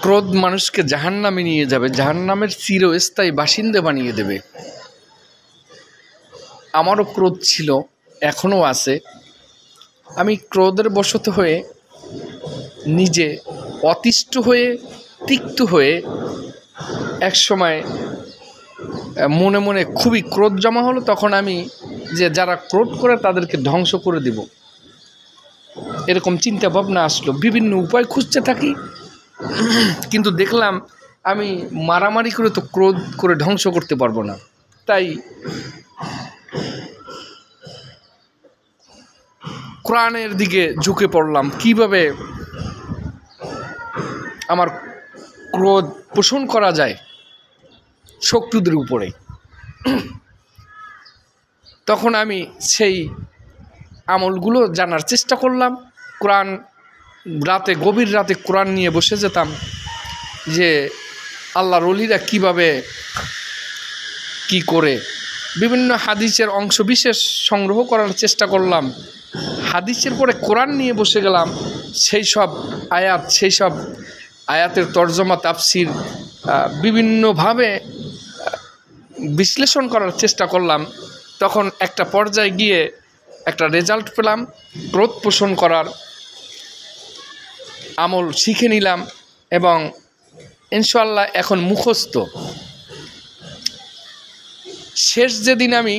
ক্রোধ মানুষকে জাহান্নামে নিয়ে যাবে, জাহান্নামের চিরস্থায়ী বাসিন্দা বানিয়ে দেবে। আমারও ক্রোধ ছিল, এখনও আছে। আমি ক্রোধের বশত হয়ে নিজে অতিষ্ঠ হয়ে তিক্ত হয়ে এক সময় মনে মনে খুবই ক্রোধ জমা হলো। তখন আমি যে যারা ক্রোধ করে তাদেরকে ধ্বংস করে দেব, এরকম চিন্তা ভাবনা আসলো। বিভিন্ন উপায় খুঁজতে থাকি, কিন্তু দেখলাম আমি মারামারি করে তো ক্রোধ করে ধ্বংস করতে পারবো না। তাই কোরআনের দিকে ঝুঁকে পড়লাম, কিভাবে আমার ক্রোধ পোষণ করা যায় শত্রুদের উপরে। তখন আমি সেই আমলগুলো জানার চেষ্টা করলাম। কোরআন গভীর রাতে কোরআন নিয়ে বসে যেতাম, যে আল্লাহর ওলিরা কীভাবে কি করে, বিভিন্ন হাদিসের অংশ বিশেষ সংগ্রহ করার চেষ্টা করলাম। হাদিসের পরে কোরআন নিয়ে বসে গেলাম, সেই সব আয়াতের তর্জমা তাফসির বিভিন্নভাবে বিশ্লেষণ করার চেষ্টা করলাম। তখন একটা পর্যায়ে গিয়ে একটা রেজাল্ট পেলাম, ক্রোধ পোষণ করার আমল শিখে নিলাম এবং ইনশাআল্লাহ এখন মুখস্থ। শেষ যেদিন আমি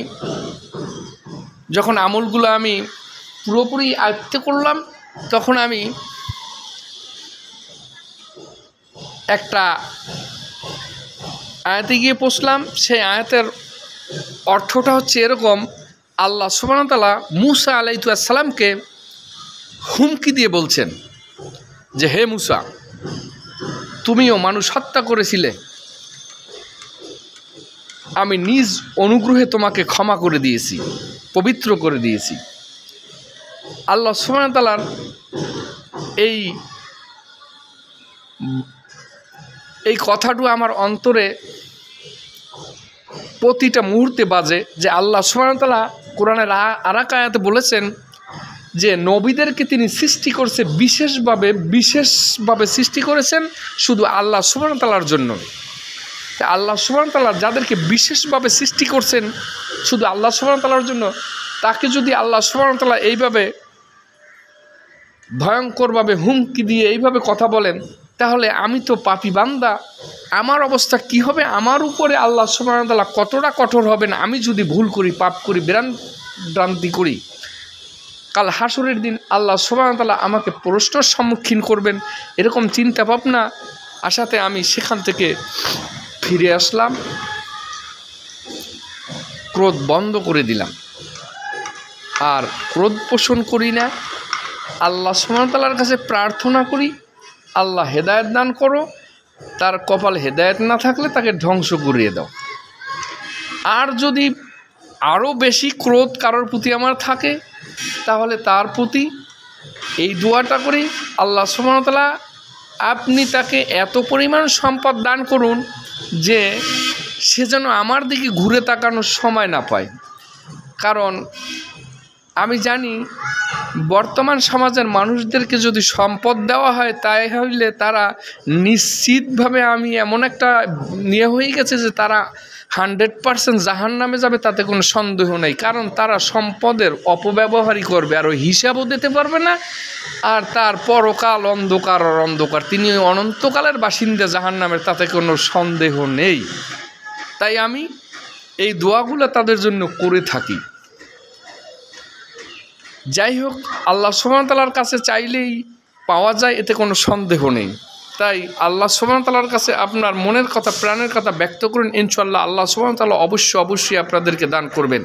যখন আমলগুলো আমি পুরোপুরি আয়ত্ত করলাম, তখন আমি একটা আয়াতে গিয়ে পৌঁছলাম। সেই আয়াতের অর্থটা হচ্ছে এরকম: আল্লাহ সুবহানাহু ওয়া তাআলা মূসা আলাইহিস সালামকে হুমকি দিয়ে বলছেন যে, হে মূসা, তুমিও মানুষ হত্যা করেছিলে, আমি নিজ অনুগ্রহে তোমাকে ক্ষমা করে দিয়েছি, পবিত্র করে দিয়েছি। আল্লাহ সুবহানাহু ওয়া তাআলার এই কথাটা আমার অন্তরে প্রতিটা মুহূর্তে বাজে, যে আল্লাহ সুবহানাহু ওয়া তাআলা কোরআনের আর এক আয়াতে বলেছেন যে নবীদেরকে তিনি সৃষ্টি করছে বিশেষভাবে সৃষ্টি করেছেন শুধু আল্লাহ সুবহানাহু ওয়া তাআলার জন্য। আল্লাহ সুবহানাহু ওয়া তাআলা যাদেরকে বিশেষভাবে সৃষ্টি করছেন শুধু আল্লাহ সুবহানাহু ওয়া তাআলার জন্য, তাকে যদি আল্লাহ সুবহানাহু ওয়া তাআলা এইভাবে ভয়ঙ্করভাবে হুমকি দিয়ে এইভাবে কথা বলেন, তাহলে আমি তো পাপী বান্দা, আমার অবস্থা কি হবে? আমার উপরে আল্লাহ সুবহানাহু ওয়া তাআলা কতটা কঠোর হবেন আমি যদি ভুল করি, পাপ করি, ভ্রান্তি করি। কাল হাসরের দিন আল্লাহ সুবহানাহু ওয়া তাআলা আমাকে প্রশ্নের সম্মুখীন করবেন, এরকম চিন্তা ভাবনা আসাতে আমি সেখান থেকে ফিরে আসলাম, ক্রোধ বন্ধ করে দিলাম, আর ক্রোধ পোষণ করি না। আল্লাহ সুবহানাহু ওয়া তাআলার কাছে প্রার্থনা করি, আল্লাহ হেদায়েত দান করো, তার কপাল হেদায়েত না থাকলে তাকে ধ্বংস করিয়ে দাও। আর যদি আরও বেশি ক্রোধ কারোর প্রতি আমার থাকে, তাহলে তার প্রতি এই দোয়াটা করি, আল্লাহ সুবহানাহু ওয়া তাআলা আপনি তাকে এত পরিমাণ সম্পদ দান করুন যে সে যেন আমার দিকে ঘুরে তাকানোর সময় না পায়। কারণ আমি জানি বর্তমান সমাজের মানুষদেরকে যদি সম্পদ দেওয়া হয়, তাই হইলে তারা নিশ্চিতভাবে, আমি এমন একটা নিয়ে হয়ে গেছে যে তারা 100% জাহান্নামে যাবে, তাতে কোনো সন্দেহ নেই। কারণ তারা সম্পদের অপব্যবহারই করবে, আর ওই হিসাবও দিতে পারবে না। আর তার পরকাল অন্ধকার আর অন্ধকার, তিনি অনন্তকালের বাসিন্দা জাহান্নামের, তাতে কোনো সন্দেহ নেই। তাই আমি এই দোয়াগুলো তাদের জন্য করে থাকি। যাই হোক, আল্লাহ সুবহানাহু ওয়া তাআলার কাছে চাইলেই পাওয়া যায়, এতে কোনো সন্দেহ নেই। তাই আল্লাহ সুবহানাহু ওয়া তাআলার কাছে আপনার মনের কথা, প্রাণের কথা ব্যক্ত করুন, ইনশাআল্লাহ আল্লাহ সুবহানাহু ওয়া তাআলা অবশ্যই আপনাদেরকে দান করবেন।